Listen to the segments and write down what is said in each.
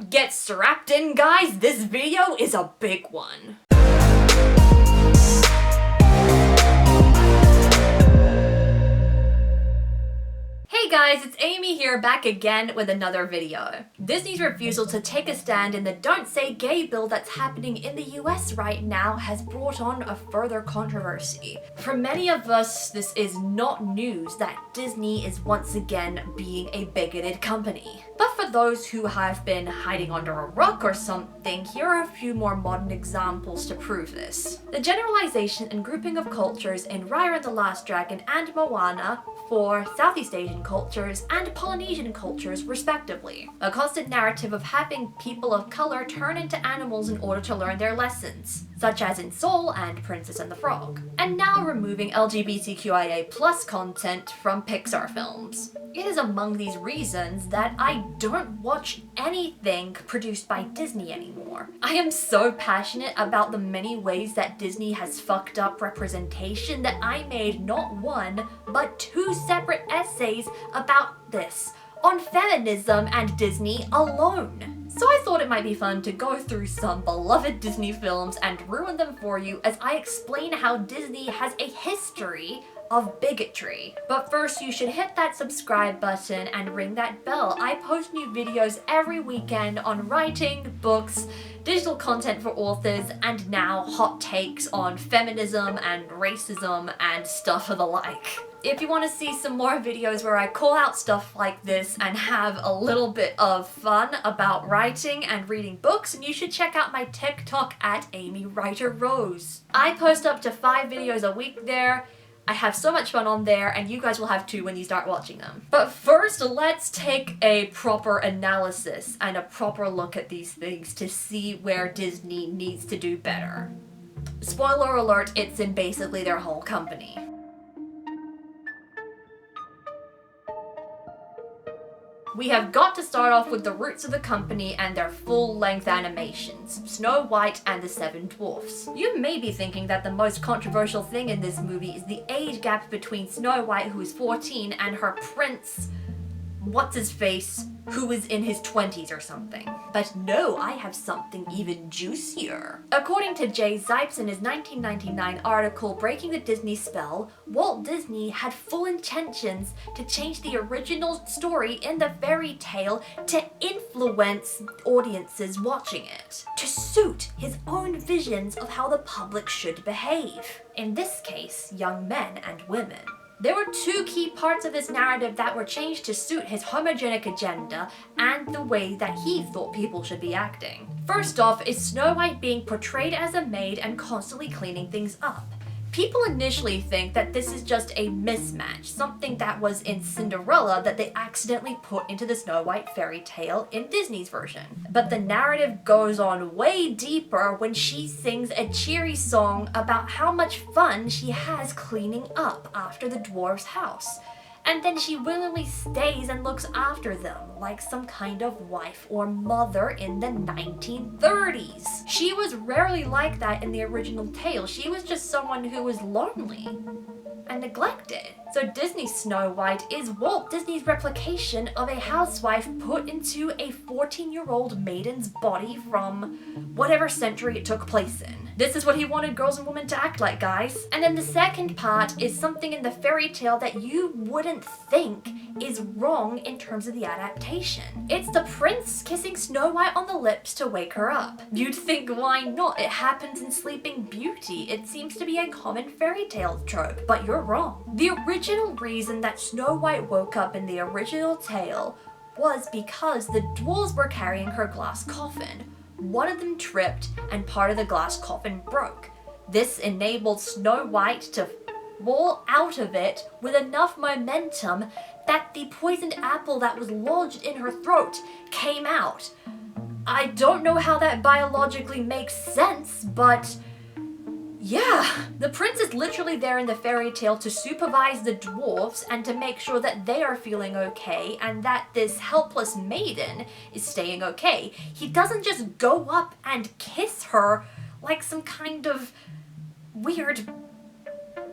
Get strapped in, guys, this video is a big one. Hey guys, it's Amy here, back again with another video. Disney's refusal to take a stand in the Don't Say Gay bill that's happening in the US right now has brought on a further controversy. For many of us, this is not news that Disney is once again being a bigoted company. But for those who have been hiding under a rock or something, here are a few more modern examples to prove this. The generalization and grouping of cultures in Raya and the Last Dragon and Moana for Southeast Asian cultures and Polynesian cultures respectively. A constant narrative of having people of color turn into animals in order to learn their lessons, such as in Soul and Princess and the Frog. And now removing LGBTQIA+ content from Pixar films. It is among these reasons that I don't watch anything produced by Disney anymore. I am so passionate about the many ways that Disney has fucked up representation that I made not one, but two separate essays about this, on feminism and Disney alone. So I thought it might be fun to go through some beloved Disney films and ruin them for you as I explain how Disney has a history of bigotry. But first, you should hit that subscribe button and ring that bell. I post new videos every weekend on writing, books, digital content for authors, and now hot takes on feminism and racism and stuff of the like. If you want to see some more videos where I call out stuff like this and have a little bit of fun about writing and reading books, and you should check out my TikTok at Amy Writer Rose. I post up to 5 videos a week there. I have so much fun on there, and you guys will have too when you start watching them. But first, let's take a proper analysis and a proper look at these things to see where Disney needs to do better. Spoiler alert, it's in basically their whole company. We have got to start off with the roots of the company and their full-length animations, Snow White and the Seven Dwarfs. You may be thinking that the most controversial thing in this movie is the age gap between Snow White, who is 14, and her prince, what's-his-face, who is in his 20s or something. But no, I have something even juicier. According to Jay Zipes in his 1999 article, Breaking the Disney Spell, Walt Disney had full intentions to change the original story in the fairy tale to influence audiences watching it, to suit his own visions of how the public should behave. In this case, young men and women. There were two key parts of this narrative that were changed to suit his homogenic agenda and the way that he thought people should be acting. First off is Snow White being portrayed as a maid and constantly cleaning things up. People initially think that this is just a mismatch, something that was in Cinderella that they accidentally put into the Snow White fairy tale in Disney's version. But the narrative goes on way deeper when she sings a cheery song about how much fun she has cleaning up after the dwarf's house. And then she willingly stays and looks after them like some kind of wife or mother in the 1930s. She was rarely like that in the original tale. She was just someone who was lonely and neglected. So Disney's Snow White is Walt Disney's replication of a housewife put into a 14-year-old maiden's body from whatever century it took place in. This is what he wanted girls and women to act like, guys. And then the second part is something in the fairy tale that you wouldn't think is wrong in terms of the adaptation. It's the prince kissing Snow White on the lips to wake her up. You'd think, why not? It happens in Sleeping Beauty. It seems to be a common fairy tale trope, but you're wrong. The original reason that Snow White woke up in the original tale was because the dwarves were carrying her glass coffin. One of them tripped and part of the glass coffin broke. This enabled Snow White to fall out of it with enough momentum that the poisoned apple that was lodged in her throat came out. I don't know how that biologically makes sense, but yeah, the prince is literally there in the fairy tale to supervise the dwarfs and to make sure that they are feeling okay and that this helpless maiden is staying okay. He doesn't just go up and kiss her like some kind of weird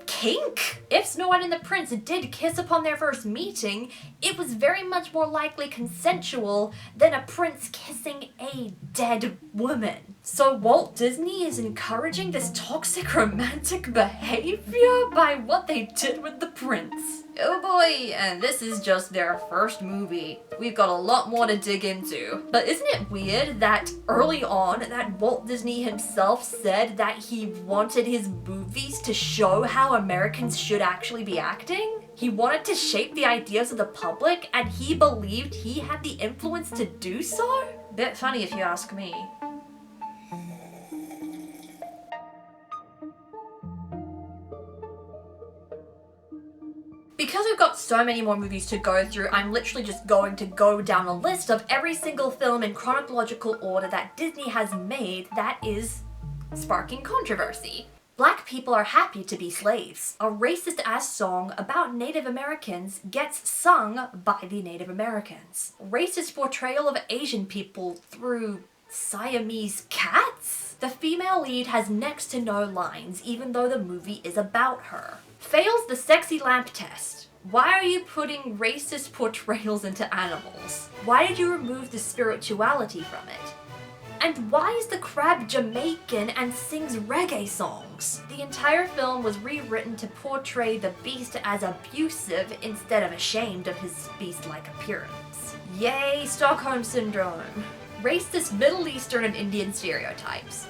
kink. If Snow White and the prince did kiss upon their first meeting, it was very much more likely consensual than a prince kissing a a dead woman. So Walt Disney is encouraging this toxic romantic behavior by what they did with the prince. Oh boy, and this is just their first movie. We've got a lot more to dig into. But isn't it weird that early on that Walt Disney himself said that he wanted his movies to show how Americans should actually be acting? He wanted to shape the ideas of the public, and he believed he had the influence to do so? Bit funny if you ask me. Because we've got so many more movies to go through, I'm literally just going to go down a list of every single film in chronological order that Disney has made that is sparking controversy. Black people are happy to be slaves. A racist-ass song about Native Americans gets sung by the Native Americans. Racist portrayal of Asian people through Siamese cats? The female lead has next to no lines, even though the movie is about her. Fails the sexy lamp test. Why are you putting racist portrayals into animals? Why did you remove the spirituality from it? And why is the crab Jamaican and sings reggae songs? The entire film was rewritten to portray the beast as abusive instead of ashamed of his beast-like appearance. Yay, Stockholm Syndrome. Racist Middle Eastern and Indian stereotypes.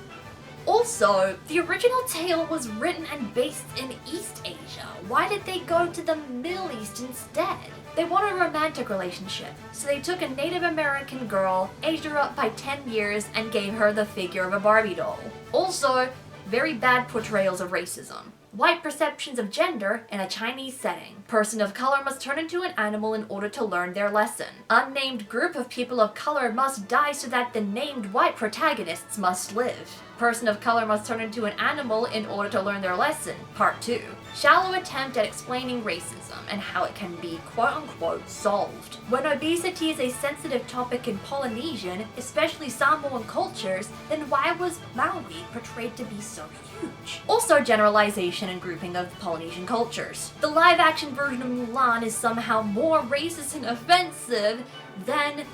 Also, the original tale was written and based in East Asia. Why did they go to the Middle East instead? They want a romantic relationship, so they took a Native American girl, aged her up by 10 years, and gave her the figure of a Barbie doll. Also, very bad portrayals of racism. White perceptions of gender in a Chinese setting. Person of color must turn into an animal in order to learn their lesson. Unnamed group of people of color must die so that the named white protagonists must live. Person of color must turn into an animal in order to learn their lesson. Part 2. Shallow attempt at explaining racism and how it can be quote-unquote solved. When obesity is a sensitive topic in Polynesian, especially Samoan cultures, then why was Maui portrayed to be so huge? Also generalization and grouping of Polynesian cultures. The live-action version of Mulan is somehow more racist and offensive than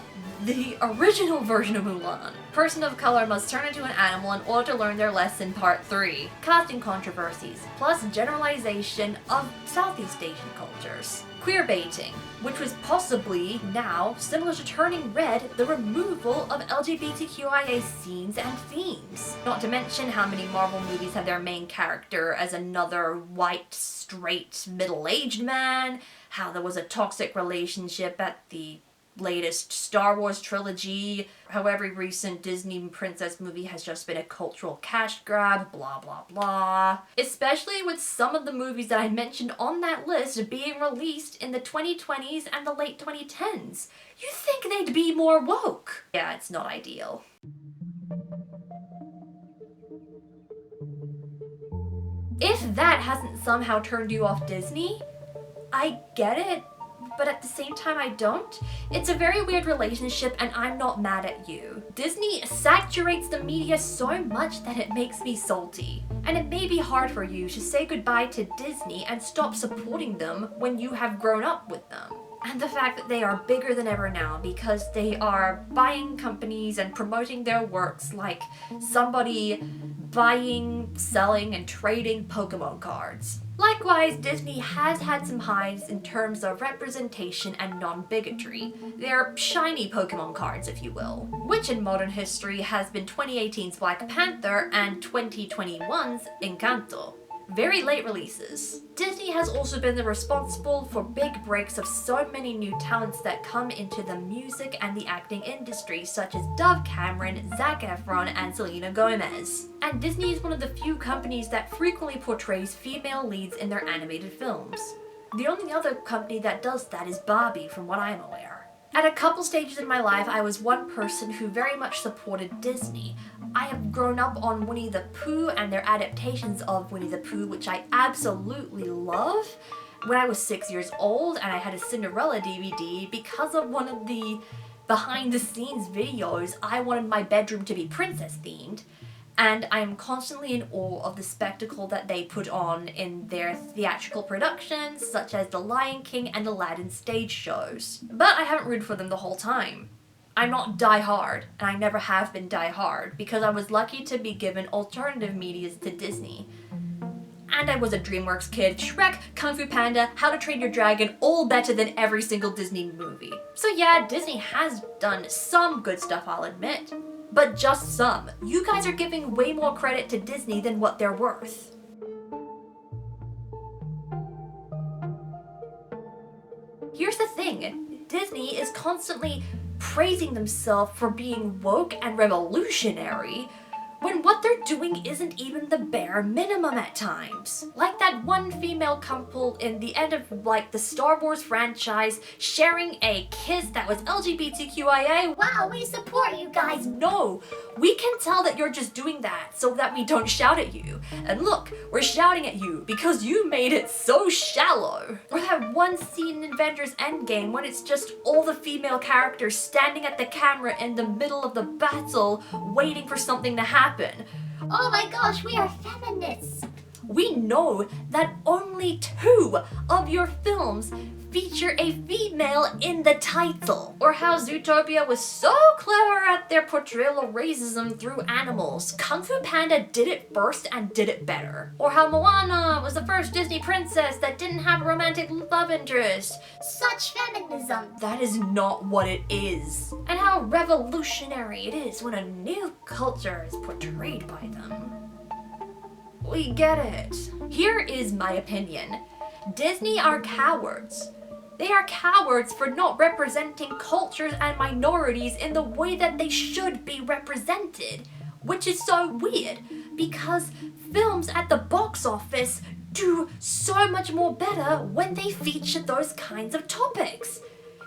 the original version of Mulan. Person of color must turn into an animal in order to learn their lesson. Part 3. Casting controversies, plus generalization of Southeast Asian cultures. Queerbaiting, which was possibly now similar to Turning Red, the removal of LGBTQIA scenes and themes. Not to mention how many Marvel movies have their main character as another white, straight, middle-aged man, how there was a toxic relationship at the latest Star Wars trilogy, how every recent Disney princess movie has just been a cultural cash grab, blah blah blah. Especially with some of the movies that I mentioned on that list being released in the 2020s and the late 2010s. You'd think they'd be more woke. Yeah, it's not ideal. If that hasn't somehow turned you off Disney, I get it, but at the same time I don't. It's a very weird relationship and I'm not mad at you. Disney saturates the media so much that it makes me salty. And it may be hard for you to say goodbye to Disney and stop supporting them when you have grown up with them. And the fact that they are bigger than ever now because they are buying companies and promoting their works like somebody buying, selling, and trading Pokemon cards. Likewise, Disney has had some highs in terms of representation and non-bigotry. They're shiny Pokemon cards, if you will. Which in modern history has been 2018's Black Panther and 2021's Encanto. Very late releases. Disney has also been the responsible for big breaks of so many new talents that come into the music and the acting industry, such as Dove Cameron, Zac Efron, and Selena Gomez. And Disney is one of the few companies that frequently portrays female leads in their animated films. The only other company that does that is Barbie, from what I am aware. At a couple stages in my life, I was one person who very much supported Disney. I have grown up on Winnie the Pooh and their adaptations of Winnie the Pooh, which I absolutely love. When I was 6 years old and I had a Cinderella DVD, because of one of the behind-the-scenes videos, I wanted my bedroom to be princess-themed. And I am constantly in awe of the spectacle that they put on in their theatrical productions, such as The Lion King and Aladdin stage shows. But I haven't rooted for them the whole time. I'm not die-hard, and I never have been die-hard, because I was lucky to be given alternative medias to Disney. And I was a DreamWorks kid. Shrek, Kung Fu Panda, How to Train Your Dragon, all better than every single Disney movie. So yeah, Disney has done some good stuff, I'll admit. But just some. You guys are giving way more credit to Disney than what they're worth. Here's the thing, Disney is constantly praising themselves for being woke and revolutionary, when what they're doing isn't even the bare minimum at times. Like that one female couple in the end of the Star Wars franchise sharing a kiss that was LGBTQIA. Wow, we support you guys. No, we can tell that you're just doing that so that we don't shout at you. And look, we're shouting at you because you made it so shallow. Or that one scene in Avengers Endgame when it's just all the female characters standing at the camera in the middle of the battle waiting for something to happen. Oh my gosh, we are feminists. We know that only 2 of your films feature a female in the title. Or how Zootopia was so clever at their portrayal of racism through animals. Kung Fu Panda did it first and did it better. Or how Moana was the first Disney princess that didn't have a romantic love interest. Such feminism. That is not what it is. And how revolutionary it is when a new culture is portrayed by them. We get it. Here is my opinion. Disney are cowards. They are cowards for not representing cultures and minorities in the way that they should be represented. Which is so weird, because films at the box office do so much more better when they feature those kinds of topics.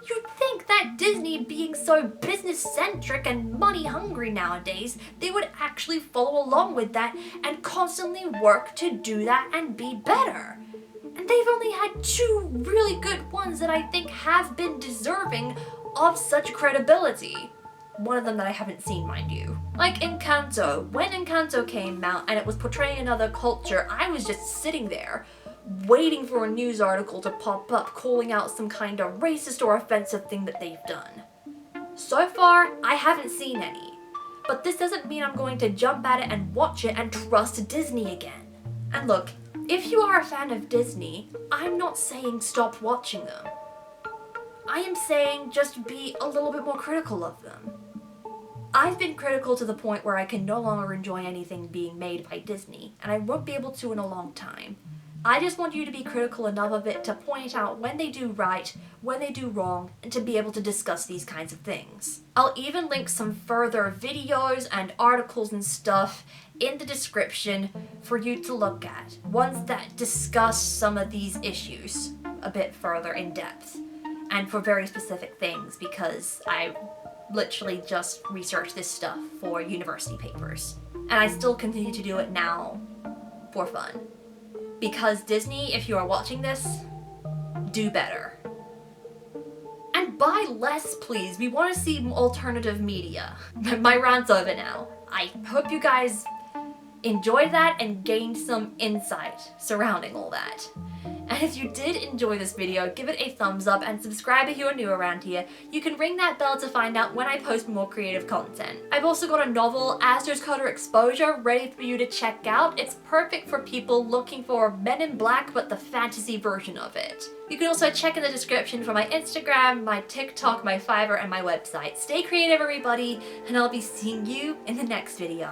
You'd think that Disney, being so business-centric and money-hungry nowadays, they would actually follow along with that and constantly work to do that and be better. And they've only had 2 really good ones that I think have been deserving of such credibility. One of them that I haven't seen, mind you. Like Encanto. When Encanto came out and it was portraying another culture, I was just sitting there waiting for a news article to pop up calling out some kind of racist or offensive thing that they've done. So far, I haven't seen any. But this doesn't mean I'm going to jump at it and watch it and trust Disney again. And look, if you are a fan of Disney, I'm not saying stop watching them. I am saying just be a little bit more critical of them. I've been critical to the point where I can no longer enjoy anything being made by Disney, and I won't be able to in a long time. I just want you to be critical enough of it to point out when they do right, when they do wrong, and to be able to discuss these kinds of things. I'll even link some further videos and articles and stuff in the description for you to look at. Ones that discuss some of these issues a bit further in depth, and for very specific things, because I literally just researched this stuff for university papers. And I still continue to do it now for fun. Because Disney, if you are watching this, do better. And buy less, please. We want to see alternative media. My rant's over now. I hope you guys enjoyed that and gained some insight surrounding all that. And if you did enjoy this video, give it a thumbs up and subscribe if you are new around here. You can ring that bell to find out when I post more creative content. I've also got a novel, ASTER'S CODA Exposure, ready for you to check out. It's perfect for people looking for Men in Black, but the fantasy version of it. You can also check in the description for my Instagram, my TikTok, my Fiverr, and my website. Stay creative, everybody, and I'll be seeing you in the next video.